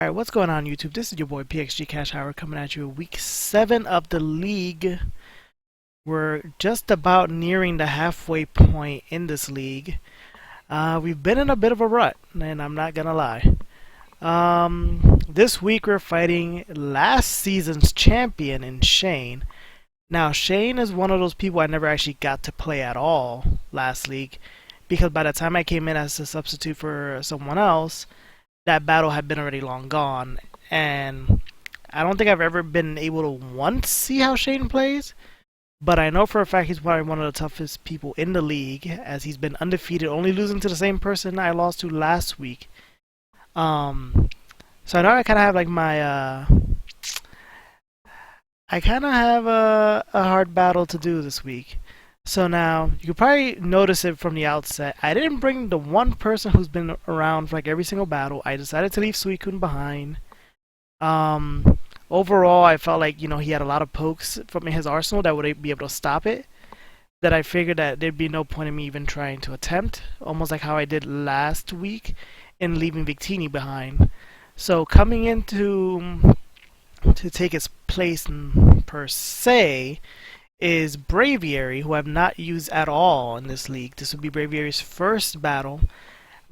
Alright, what's going on YouTube? This is your boy PXG Cash Hour coming at you week 7 of the league. We're just about nearing the halfway point in this league. We've been in a bit of a rut, and I'm not gonna lie. This week we're fighting last season's champion in Shane. Now Shane is one of those people I never actually got to play at all last league, because by the time I came in as a substitute for someone else, that battle had been already long gone, and I don't think I've ever been able to once see how Shane plays, but I know for a fact he's probably one of the toughest people in the league, as he's been undefeated, only losing to the same person I lost to last week. So I know I kind of have like my, I kind of have a hard battle to do this week. So now, you could probably notice it from the outset. I didn't bring the one person who's been around for like every single battle. I decided to leave Suicune behind. Overall, I felt like, he had a lot of pokes from his arsenal that would be able to stop it. That I figured that there'd be no point in me even trying to attempt. Almost like how I did last week in leaving Victini behind. So coming into to take its place per se is Braviary, who I've not used at all in this league. This would be Braviary's first battle.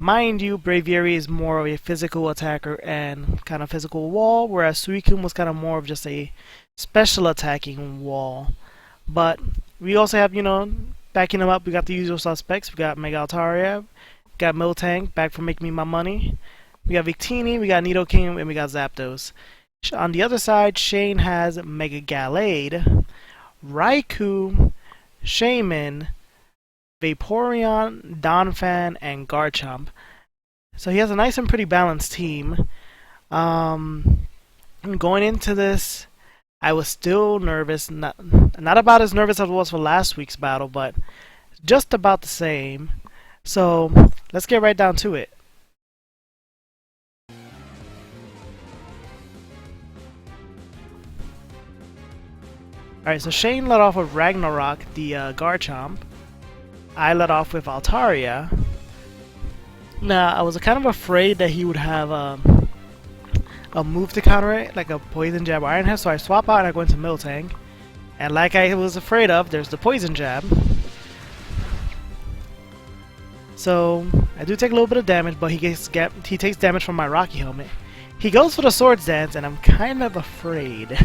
Mind you, Braviary is more of a physical attacker and kind of physical wall, whereas Suicune was kind of more of just a special attacking wall. But we also have, backing him up, we got the usual suspects. We got Mega Altaria, got Miltank, back for making me my money. We got Victini, we got Nidoking, and we got Zapdos. On the other side, Shane has Mega Gallade, Raikou, Shaman, Vaporeon, Donphan, and Garchomp. So he has a nice and pretty balanced team. Going into this, I was still nervous. Not about as nervous as I was for last week's battle, but just about the same. So let's get right down to it. Alright, so Shane led off with Ragnarok, the Garchomp. I led off with Altaria. Now, I was kind of afraid that he would have a move to counter it, like a Poison Jab or Iron Head, so I swap out and I go into Miltank. And like I was afraid of, there's the Poison Jab. So, I do take a little bit of damage, but he takes damage from my Rocky Helmet. He goes for the Swords Dance, and I'm kind of afraid.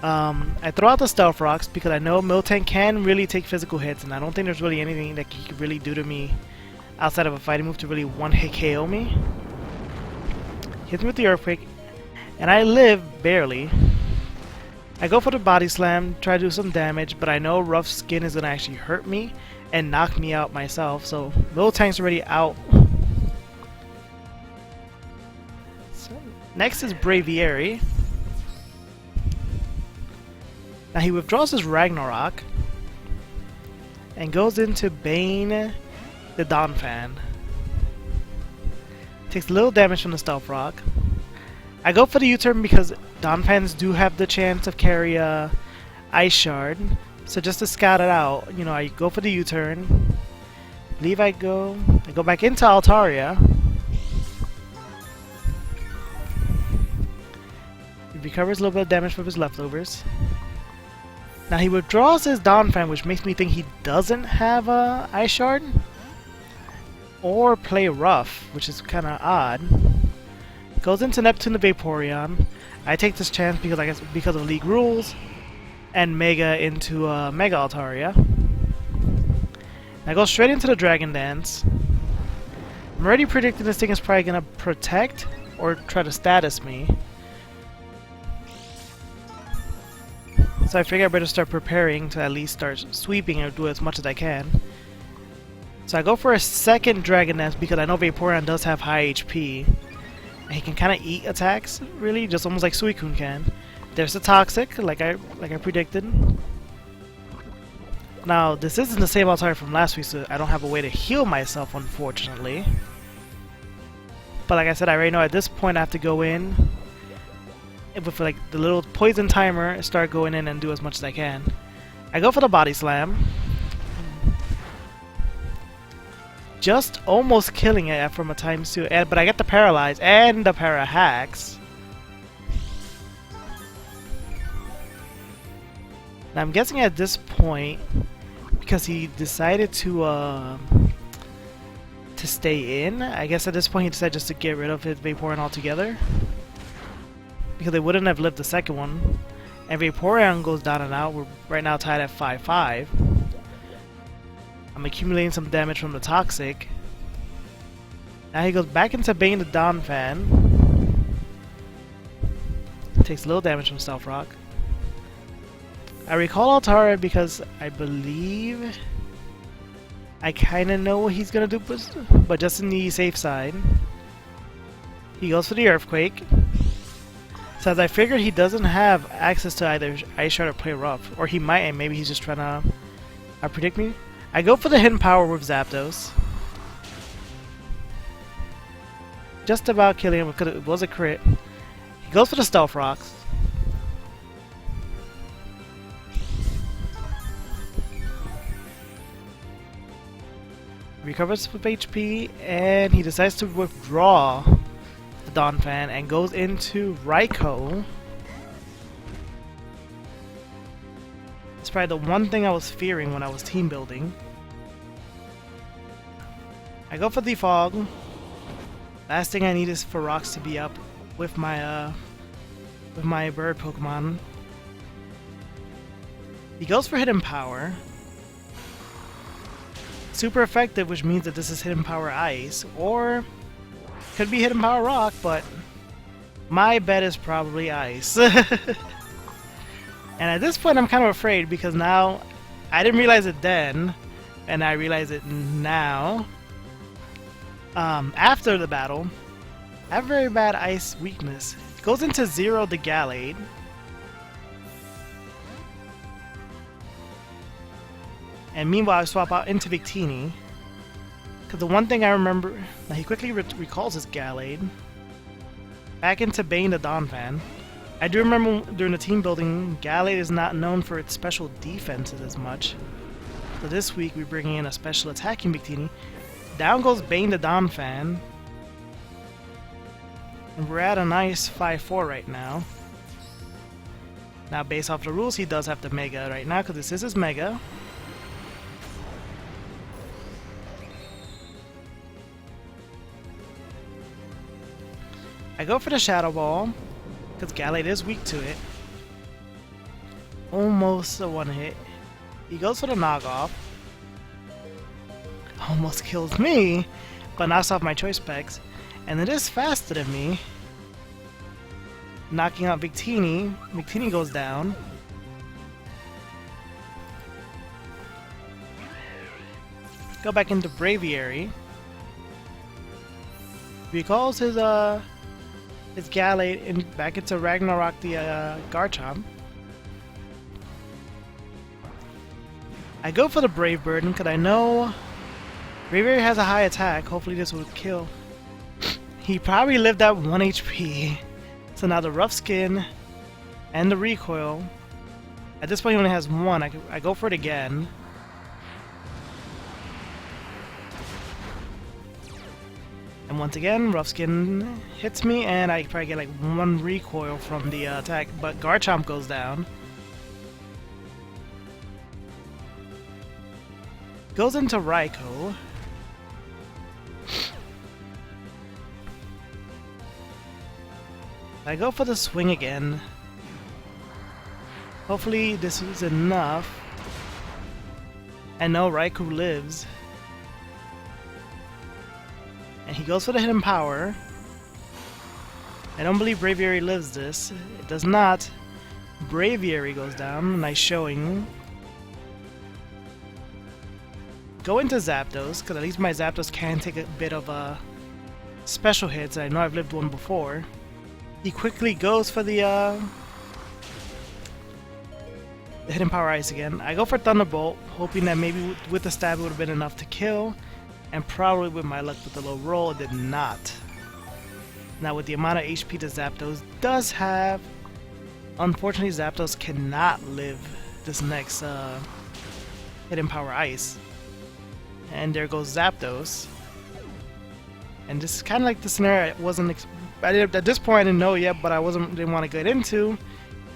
I throw out the Stealth Rocks because I know Miltank can really take physical hits, and I don't think there's really anything that he could really do to me outside of a fighting move to really one-hit KO me. Hits me with the Earthquake, and I live barely. I go for the Body Slam, try to do some damage, but I know Rough Skin is going to actually hurt me and knock me out myself, so Miltank's already out. So, next is Braviary. Now he withdraws his Ragnarok and goes into Bane the Donphan. Takes a little damage from the Stealth Rock. I go for the U-turn because Donphans do have the chance of carry Ice Shard. So just to scout it out, I go for the U-turn. I go back into Altaria. He recovers a little bit of damage from his leftovers. Now he withdraws his Donphan, which makes me think he doesn't have a Ice Shard or play rough, which is kind of odd. Goes into Neptune the Vaporeon. I take this chance because of league rules, and Mega into Mega Altaria. I go straight into the Dragon Dance. I'm already predicting this thing is probably gonna protect or try to status me. So I figure I better start preparing to at least start sweeping or do as much as I can. So I go for a second Dragon Dance because I know Vaporeon does have high HP. And he can kind of eat attacks, really, just almost like Suicune can. There's the Toxic, like I predicted. Now, this isn't the same Altaria from last week, so I don't have a way to heal myself, unfortunately. But like I said, I already know at this point I have to go in with like the little poison timer, start going in and do as much as I can. I go for the Body Slam. Just almost killing it from a times 2, but I get the paralyze and the para hacks. Now I'm guessing at this point, because he decided to stay in, I guess at this point he decided just to get rid of his Vaporeon altogether, because they wouldn't have lived the second one. And Vaporeon goes down and out. We're right now tied at 5-5. I'm accumulating some damage from the Toxic. Now he goes back into Bane the Donphan. Takes a little damage from Stealth Rock. I recall Altara because I believe I kinda know what he's gonna do, but just in the safe side. He goes for the Earthquake. So as I figured he doesn't have access to either Ice Shard or Play Rough. Or he might, and maybe he's just trying to predict me. I go for the Hidden Power with Zapdos. Just about killing him because it was a crit. He goes for the Stealth Rocks. Recovers with HP, and he decides to withdraw the Donphan and goes into Raikou. It's probably the one thing I was fearing when I was team building. I go for the Fog. Last thing I need is for rocks to be up with my bird Pokemon. He goes for Hidden Power. Super effective, which means that this is Hidden Power Ice, or could be Hidden Power Rock, but my bet is probably Ice. And at this point I'm kind of afraid because now I didn't realize it then, and I realize it now. After the battle, I have very bad Ice weakness. It goes into 0 the Gallade. And meanwhile, I swap out into Victini. Because the one thing I remember, now he quickly recalls his Gallade. Back into Bane the Donphan. I do remember during the team building, Gallade is not known for its special defenses as much. So this week we're bringing in a special attacking Victini. Down goes Bane the Donphan. And we're at a nice 5-4 right now. Now based off the rules, he does have the Mega right now because this is his Mega. I go for the Shadow Ball, because Gallade is weak to it. Almost a one hit. He goes for the Knockoff. Almost kills me, but knocks off my choice specs. And it is faster than me. Knocking out Victini. Victini goes down. Go back into Braviary. Recalls his Gallade and back into Ragnarok the Garchomp. I go for the Brave Bird because I know Braviary has a high attack. Hopefully this will kill. He probably lived at 1 HP. So now the Rough Skin and the Recoil. At this point he only has 1. I go for it again. And once again, Rough Skin hits me, and I probably get like 1 recoil from the attack, but Garchomp goes down. Goes into Raikou. I go for the swing again. Hopefully this is enough. And no, Raikou lives. And he goes for the Hidden Power. I don't believe Braviary lives this. It does not. Braviary goes down. Nice showing. Go into Zapdos, because at least my Zapdos can take a bit of special hits. I know I've lived one before. He quickly goes for the Hidden Power Ice again. I go for Thunderbolt, hoping that maybe with the stab it would have been enough to kill. And probably with my luck with the low roll, it did not. Now with the amount of HP that Zapdos does have, unfortunately Zapdos cannot live this next Hidden Power Ice. And there goes Zapdos. And this is kind of like the scenario I wasn't... at this point I didn't know yet, but didn't want to get into,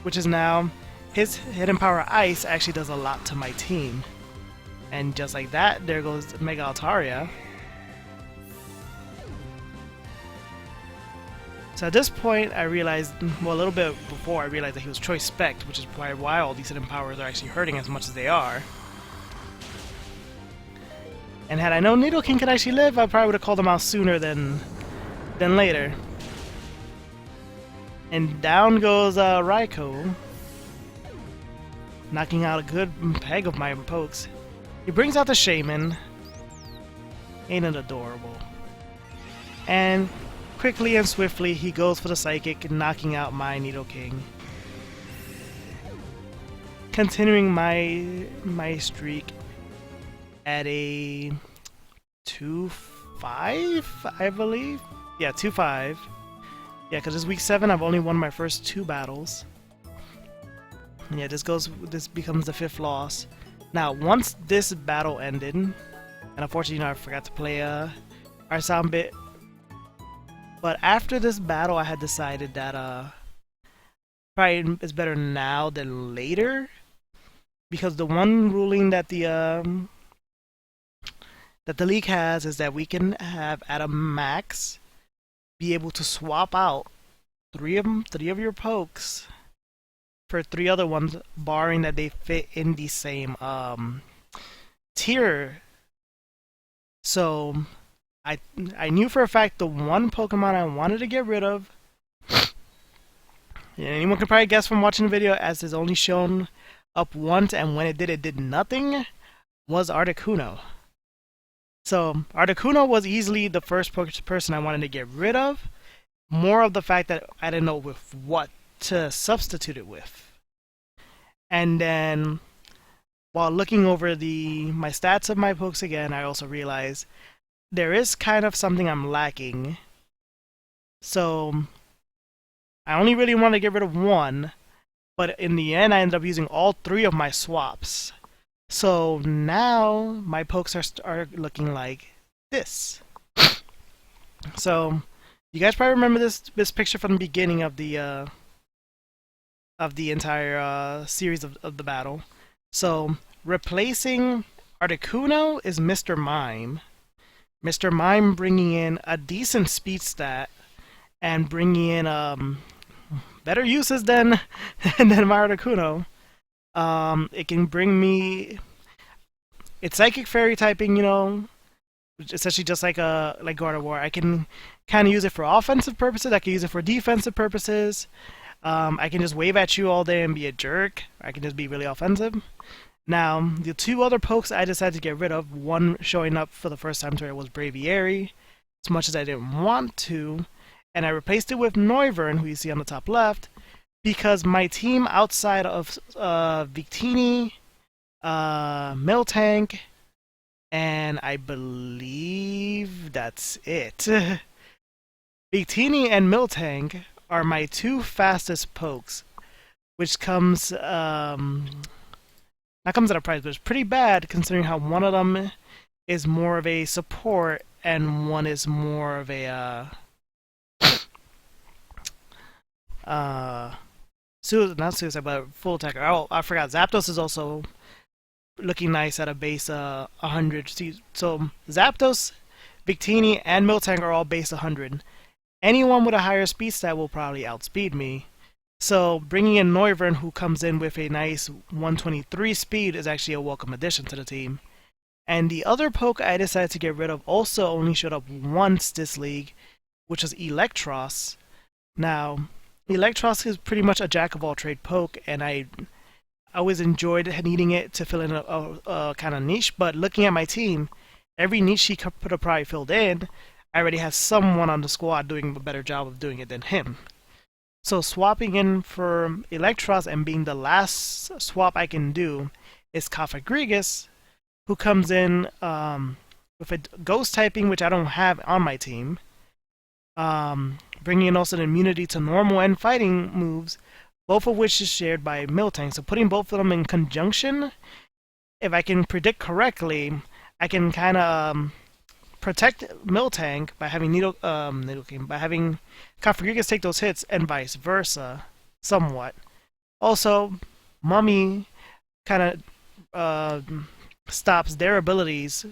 which is now his Hidden Power Ice actually does a lot to my team. And just like that, there goes Mega Altaria. So at this point, I realized, well, a little bit before, I realized that he was Choice Spect, which is probably why all these hidden powers are actually hurting as much as they are. And had I known Nidoking could actually live, I probably would have called him out sooner than later. And down goes Raikou, knocking out a good peg of my pokes. He brings out the Shaman. Ain't it adorable? And quickly and swiftly, he goes for the Psychic, knocking out my Nidoking. Continuing my streak at a 2-5, I believe? Yeah, 2-5. Yeah, because it's week 7, I've only won my first 2 battles. And yeah, this becomes the 5th loss. Now, once this battle ended, and unfortunately, I forgot to play our sound bit. But after this battle, I had decided that probably it's better now than later, because the one ruling that the league has is that we can have at a max be able to swap out three of your pokes for 3 other ones, barring that they fit in the same tier. So I knew for a fact the one Pokemon I wanted to get rid of, and anyone can probably guess from watching the video, as it's only shown up once, and when it did nothing, was Articuno. So Articuno was easily the first person I wanted to get rid of. More of the fact that I didn't know with what to substitute it with. And then, while looking over my stats of my pokes again, I also realized there is kind of something I'm lacking. So I only really want to get rid of one, but in the end I ended up using all 3 of my swaps. So now my pokes are looking like this. So you guys probably remember this picture from the beginning of the entire series of the battle. So replacing Articuno is Mr. Mime. Mr. Mime bringing in a decent speed stat and bringing in better uses than my Articuno. It can bring me... It's Psychic Fairy typing, you know, essentially just like God of War. I can kind of use it for offensive purposes, I can use it for defensive purposes. I can just wave at you all day and be a jerk. I can just be really offensive. Now, the 2 other pokes I decided to get rid of, one showing up for the first time today was Braviary, as much as I didn't want to, and I replaced it with Noivern, who you see on the top left, because my team outside of Victini, Miltank, and I believe that's it. Victini and Miltank are my 2 fastest pokes, which comes, not comes at a price, but it's pretty bad considering how one of them is more of a support and one is more of a, not suicide, but full attacker. Oh, I forgot, Zapdos is also looking nice at a base 100. So Zapdos, Victini, and Miltank are all base 100. Anyone with a higher speed stat will probably outspeed me. So bringing in Noivern, who comes in with a nice 123 speed, is actually a welcome addition to the team. And the other poke I decided to get rid of also only showed up once this league, which was Electros. Now, Electros is pretty much a jack-of-all-trade poke, and I always enjoyed needing it to fill in a kind of niche, but looking at my team, every niche he could have probably filled in, I already have someone on the squad doing a better job of doing it than him. So swapping in for Electros and being the last swap I can do is Cofagrigus, who comes in with a ghost typing, which I don't have on my team. Bringing in also an immunity to normal and fighting moves, both of which is shared by Miltank. So putting both of them in conjunction, if I can predict correctly, I can kind of protect Miltank by having Nidoking, by having Cofagrigus take those hits, and vice versa, somewhat. Also, Mummy kind of stops their abilities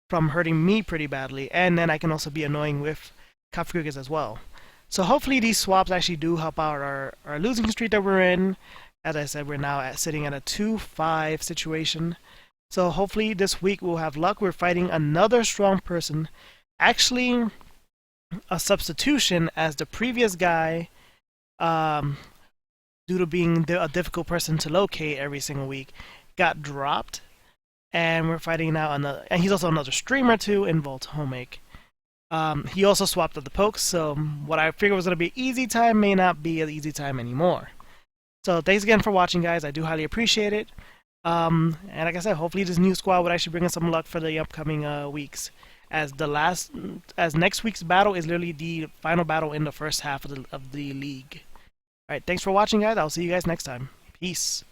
from hurting me pretty badly, and then I can also be annoying with Cofagrigus as well. So hopefully these swaps actually do help out our losing streak that we're in. As I said, we're now sitting at a 2-5 situation. So hopefully this week we'll have luck. We're fighting another strong person. Actually, a substitution, as the previous guy, due to being a difficult person to locate every single week, got dropped. And we're fighting now another, and he's also another streamer too in Voltomic. He also swapped up the pokes, so what I figured was going to be easy time may not be an easy time anymore. So thanks again for watching, guys. I do highly appreciate it. And like I said, hopefully this new squad would actually bring us some luck for the upcoming weeks. As next week's battle is literally the final battle in the first half of the league. Alright, thanks for watching, guys. I'll see you guys next time. Peace.